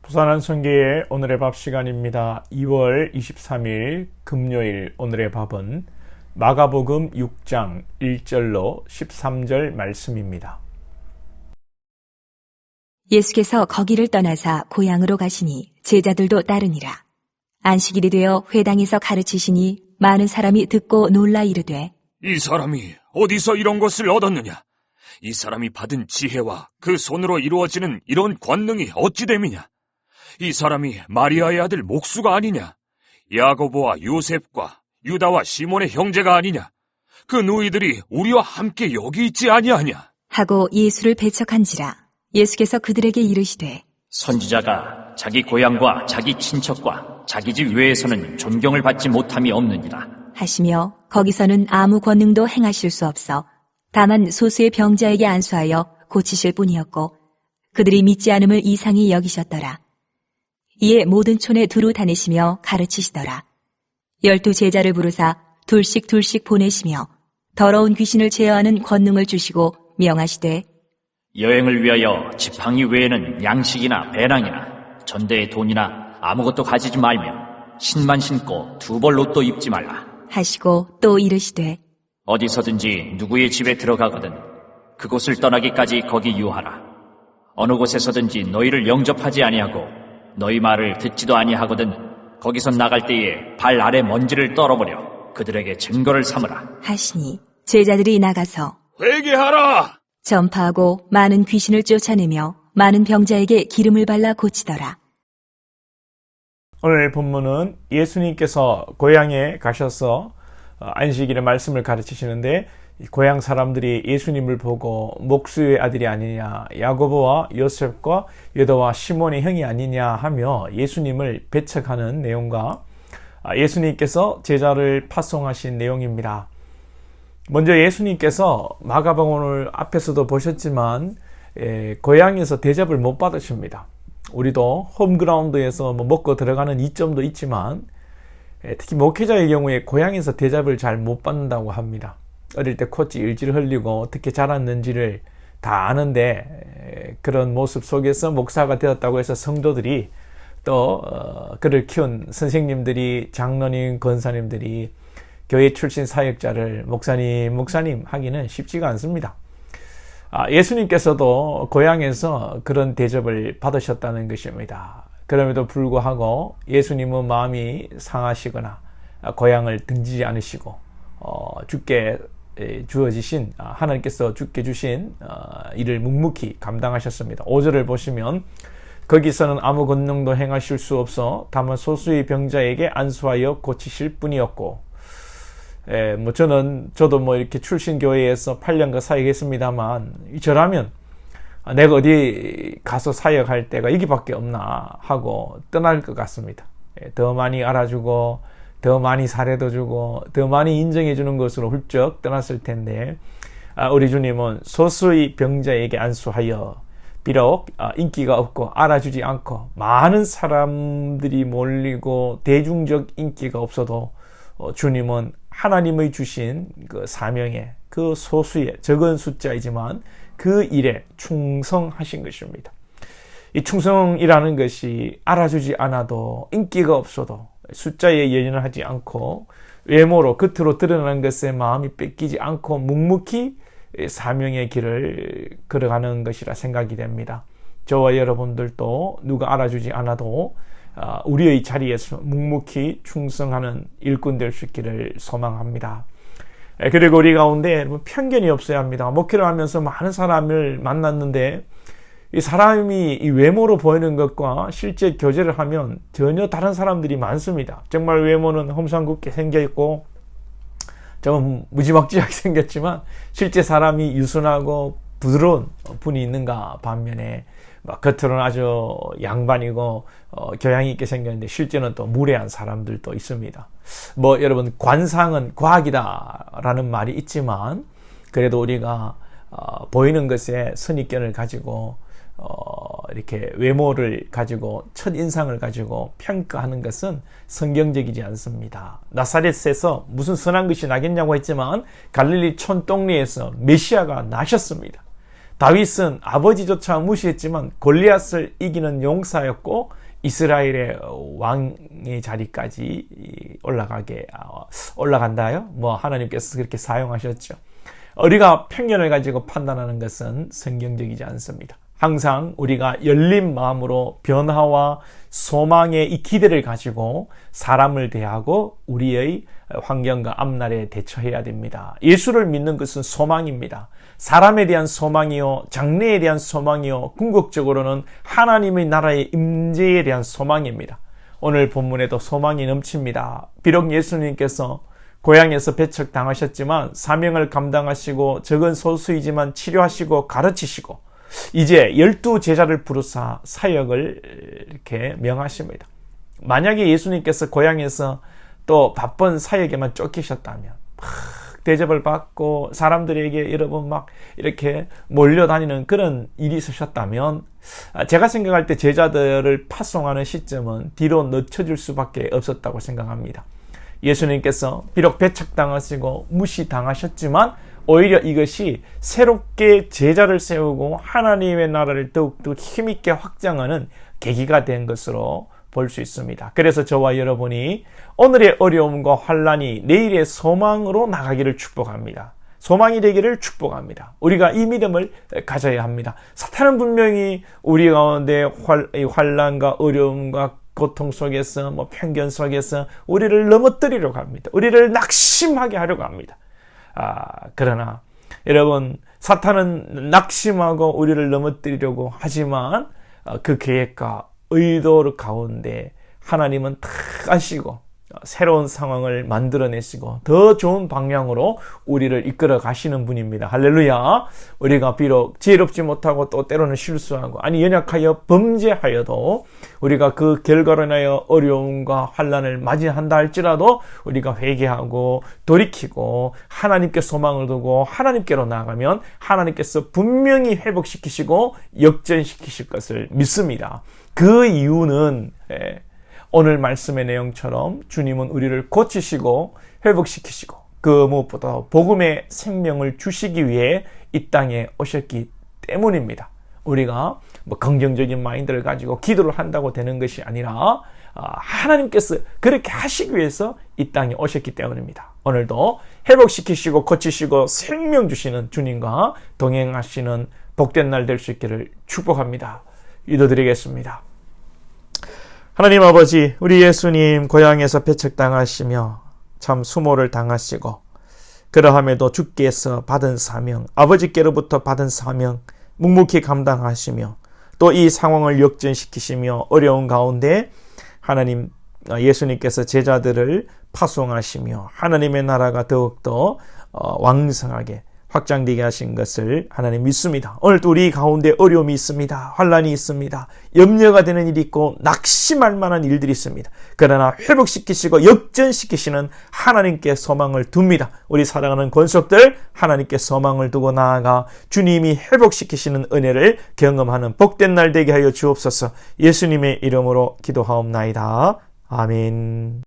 부산한 성교의 오늘의 밥 시간입니다. 2월 23일 금요일 오늘의 밥은 마가복음 6장 1절로 13절 말씀입니다. 예수께서 거기를 떠나사 고향으로 가시니 제자들도 따르니라. 안식일이 되어 회당에서 가르치시니 많은 사람이 듣고 놀라 이르되 이 사람이 어디서 이런 것을 얻었느냐? 이 사람이 받은 지혜와 그 손으로 이루어지는 이런 권능이 어찌 됨이냐? 이 사람이 마리아의 아들 목수가 아니냐? 야고보와 요셉과 유다와 시몬의 형제가 아니냐? 그 누이들이 우리와 함께 여기 있지 아니하냐? 하고 예수를 배척한지라. 예수께서 그들에게 이르시되 선지자가 자기 고향과 자기 친척과 자기 집 외에서는 존경을 받지 못함이 없느니라 하시며 거기서는 아무 권능도 행하실 수 없어 다만 소수의 병자에게 안수하여 고치실 뿐이었고 그들이 믿지 않음을 이상히 여기셨더라. 이에 모든 촌에 두루 다니시며 가르치시더라. 12 제자를 부르사 둘씩 보내시며 더러운 귀신을 제어하는 권능을 주시고 명하시되 여행을 위하여 지팡이 외에는 양식이나 배낭이나 전대의 돈이나 아무것도 가지지 말며 신만 신고 2벌 옷도 입지 말라 하시고 또 이르시되 어디서든지 누구의 집에 들어가거든 그곳을 떠나기까지 거기 유하라. 어느 곳에서든지 너희를 영접하지 아니하고 너희 말을 듣지도 아니하거든 거기서 나갈 때에 발 아래 먼지를 떨어버려 그들에게 증거를 삼으라 하시니 제자들이 나가서 회개하라! 전파하고 많은 귀신을 쫓아내며 많은 병자에게 기름을 발라 고치더라. 오늘 본문은 예수님께서 고향에 가셔서 안식일의 말씀을 가르치시는데 고향 사람들이 예수님을 보고 목수의 아들이 아니냐, 야고보와 요셉과 유다와 시몬의 형이 아니냐 하며 예수님을 배척하는 내용과 예수님께서 제자를 파송하신 내용입니다. 먼저 예수님께서 마가복음을 앞에서도 보셨지만 고향에서 대접을 못 받으십니다. 우리도 홈그라운드에서 먹고 들어가는 이점도 있지만 특히 목회자의 경우에 고향에서 대접을 잘 못 받는다고 합니다. 어릴 때 콧지 일질 흘리고 어떻게 자랐는지를 다 아는데 그런 모습 속에서 목사가 되었다고 해서 성도들이 또 그를 키운 선생님들이 장로님, 권사님들이 교회 출신 사역자를 목사님 하기는 쉽지가 않습니다. 예수님께서도 고향에서 그런 대접을 받으셨다는 것입니다. 그럼에도 불구하고 예수님은 마음이 상하시거나 고향을 등지지 않으시고 주께 주어지신 하나님께서 주께 주신 일을 묵묵히 감당하셨습니다. 5절을 보시면 거기서는 아무 권능도 행하실 수 없어 다만 소수의 병자에게 안수하여 고치실 뿐이었고 저도 이렇게 출신 교회에서 8년간 사역했습니다만 저라면 내가 어디 가서 사역할 때가 여기밖에 없나 하고 떠날 것 같습니다. 더 많이 알아주고 더 많이 사례도 주고 더 많이 인정해 주는 것으로 훌쩍 떠났을 텐데 우리 주님은 소수의 병자에게 안수하여 비록 인기가 없고 알아주지 않고 많은 사람들이 몰리고 대중적 인기가 없어도 주님은 하나님의 주신 그 사명에 그 소수의 적은 숫자이지만 그 일에 충성하신 것입니다. 이 충성이라는 것이 알아주지 않아도 인기가 없어도 숫자에 연연하지 않고 외모로 겉으로 드러나는 것에 마음이 뺏기지 않고 묵묵히 사명의 길을 걸어가는 것이라 생각이 됩니다. 저와 여러분들도 누가 알아주지 않아도 우리의 자리에서 묵묵히 충성하는 일꾼 될 수 있기를 소망합니다. 그리고 우리 가운데 편견이 없어야 합니다. 목회를 하면서 많은 사람을 만났는데 이 사람이 이 외모로 보이는 것과 실제 교제를 하면 전혀 다른 사람들이 많습니다. 정말 외모는 험상궂게 생겨있고 좀 무지막지하게 생겼지만 실제 사람이 유순하고 부드러운 분이 있는가 반면에 겉으로는 아주 양반이고 교양이 있게 생겼는데 실제는 또 무례한 사람들도 있습니다. 여러분 관상은 과학이다라는 말이 있지만 그래도 우리가 보이는 것에 선입견을 가지고 이렇게 외모를 가지고 첫인상을 가지고 평가하는 것은 성경적이지 않습니다. 나사렛에서 무슨 선한 것이 나겠냐고 했지만 갈릴리 촌동네에서 메시아가 나셨습니다. 다윗은 아버지조차 무시했지만 골리앗을 이기는 용사였고 이스라엘의 왕의 자리까지 올라간다요? 뭐 하나님께서 그렇게 사용하셨죠. 우리가 편견을 가지고 판단하는 것은 성경적이지 않습니다. 항상 우리가 열린 마음으로 변화와 소망의 이 기대를 가지고 사람을 대하고 우리의 환경과 앞날에 대처해야 됩니다. 예수를 믿는 것은 소망입니다. 사람에 대한 소망이요, 장래에 대한 소망이요, 궁극적으로는 하나님의 나라의 임재에 대한 소망입니다. 오늘 본문에도 소망이 넘칩니다. 비록 예수님께서 고향에서 배척당하셨지만 사명을 감당하시고 적은 소수이지만 치료하시고 가르치시고 이제 12제자를 부르사 사역을 이렇게 명하십니다. 만약에 예수님께서 고향에서 또 바쁜 사역에만 쫓기셨다면 대접을 받고 사람들에게 여러분 막 이렇게 몰려다니는 그런 일이 있으셨다면 제가 생각할 때 제자들을 파송하는 시점은 뒤로 늦춰질 수밖에 없었다고 생각합니다. 예수님께서 비록 배척당하시고 무시당하셨지만 오히려 이것이 새롭게 제자를 세우고 하나님의 나라를 더욱더 힘있게 확장하는 계기가 된 것으로 볼 수 있습니다. 그래서 저와 여러분이 오늘의 어려움과 환난이 내일의 소망으로 나가기를 축복합니다. 소망이 되기를 축복합니다. 우리가 이 믿음을 가져야 합니다. 사탄은 분명히 우리 가운데 환난과 어려움과 고통 속에서 편견 속에서 우리를 넘어뜨리려고 합니다. 우리를 낙심하게 하려고 합니다. 그러나 여러분, 사탄은 낙심하고 우리를 넘어뜨리려고 하지만 그 계획과 의도 가운데 하나님은 다 아시고 새로운 상황을 만들어내시고 더 좋은 방향으로 우리를 이끌어 가시는 분입니다. 할렐루야. 우리가 비록 지혜롭지 못하고 또 때로는 실수하고 연약하여 범죄하여도 우리가 그 결과로 인하여 어려움과 환난을 맞이한다 할지라도 우리가 회개하고 돌이키고 하나님께 소망을 두고 하나님께로 나아가면 하나님께서 분명히 회복시키시고 역전시키실 것을 믿습니다. 그 이유는 오늘 말씀의 내용처럼 주님은 우리를 고치시고 회복시키시고 그 무엇보다 복음의 생명을 주시기 위해 이 땅에 오셨기 때문입니다. 우리가 긍정적인 마인드를 가지고 기도를 한다고 되는 것이 아니라 하나님께서 그렇게 하시기 위해서 이 땅에 오셨기 때문입니다. 오늘도 회복시키시고 고치시고 생명 주시는 주님과 동행하시는 복된 날 될 수 있기를 축복합니다. 기도드리겠습니다. 하나님 아버지, 우리 예수님 고향에서 배척당하시며 참 수모를 당하시고 그러함에도 주께서 받은 사명, 아버지께로부터 받은 사명 묵묵히 감당하시며 또 이 상황을 역전시키시며 어려운 가운데 하나님 예수님께서 제자들을 파송하시며 하나님의 나라가 더욱더 왕성하게 확장되게 하신 것을 하나님 믿습니다. 오늘도 우리 가운데 어려움이 있습니다. 환난이 있습니다. 염려가 되는 일이 있고 낙심할 만한 일들이 있습니다. 그러나 회복시키시고 역전시키시는 하나님께 소망을 둡니다. 우리 사랑하는 권속들 하나님께 소망을 두고 나아가 주님이 회복시키시는 은혜를 경험하는 복된 날 되게 하여 주옵소서. 예수님의 이름으로 기도하옵나이다. 아멘.